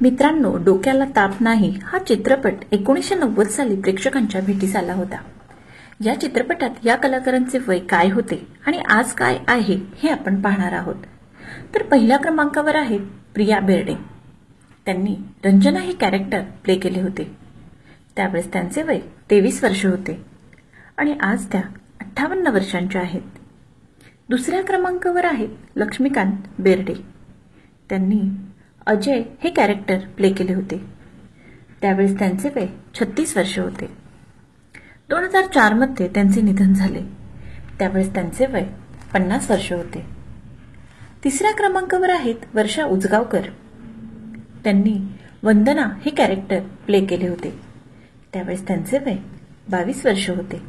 मित्रांनो, डोक्याला ताप नाही हा चित्रपट 1990 साली प्रेक्षकांच्या भेटीस आला होता। या चित्रपटात या कलाकारांचे वय काय होते आणि आज काय आहे हे आपण पाहणार आहोत। तर पहिल्या क्रमांकावर आहेत प्रिया बेर्डे। त्यांनी रंजना हे कॅरेक्टर प्ले केले होते। त्यावेळेस त्यांचे वय 23 वर्ष होते आणि आज त्या 58 वर्षांच्या आहेत। दुसऱ्या क्रमांकावर आहेत लक्ष्मीकांत बेर्डे। त्यांनी अजय हे कॅरेक्टर प्ले केले होते। त्यावेळेस त्यांचे वय 36 वर्ष होते। 2004 मध्ये त्यांचे निधन झाले। त्यावेळेस त्यांचे वय 50 वर्ष होते। तिसऱ्या क्रमांकावर आहेत वर्षा उजगावकर। त्यांनी वंदना हे कॅरेक्टर प्ले केले होते। त्यावेळेस त्यांचे वय 22 वर्ष होते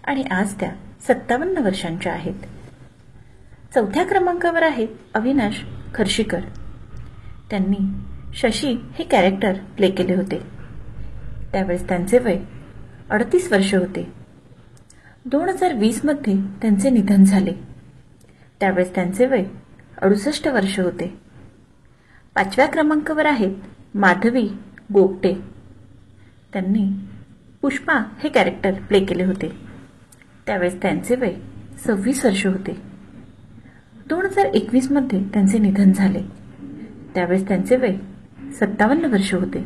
आणि आज त्या 57 वर्षांच्या आहेत। चौथ्या क्रमांकावर आहेत अविनाश खर्शीकर। त्यांनी शशी हे कॅरेक्टर प्ले केले होते। त्यावेळेस त्यांचे वय 38 वर्ष होते। 2020 मध्ये त्यांचे निधन झाले। त्यावेळेस त्यांचे वय 68 वर्ष होते। पाचव्या क्रमांकावर आहेत माधवी गोगटे। त्यांनी पुष्पा हे कॅरेक्टर प्ले केले होते। त्यावेळेस त्यांचे वय 26 वर्ष होते। 2021 मध्ये त्यांचे निधन झाले। त्यावेळेस त्यांचे वय 57 वर्ष होते।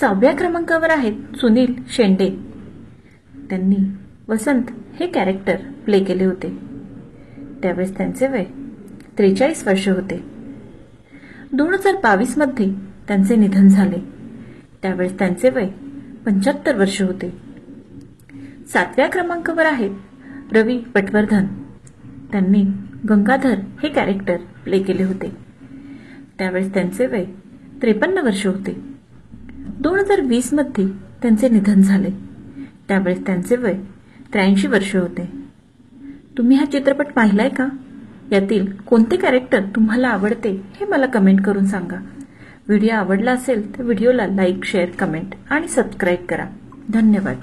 सहाव्या क्रमांकावर आहेत सुनील शेंडे। त्यांनी वसंत हे कॅरेक्टर प्ले केले होते। त्यावेळेस त्यांचे वय 43 वर्ष होते। 2022 मध्ये त्यांचे निधन झाले। त्यावेळेस त्यांचे वय 75 वर्ष होते। सातव्या क्रमांकावर आहेत रवी पटवर्धन। त्यांनी गंगाधर हे कॅरेक्टर प्ले केले होते। त्यावेळेस त्यांचे वय 53 वर्ष होते। 2020 मध्ये त्यांचे निधन झाले। त्यावेळेस त्यांचे वय 83 वर्ष होते। तुम्ही हा चित्रपट पाहिलाय का? यातील कोणते कॅरेक्टर तुम्हाला आवडते हे मला कमेंट करून सांगा। व्हिडिओ आवडला असेल तर व्हिडिओला लाईक, शेअर, कमेंट आणि सबस्क्राईब करा। धन्यवाद।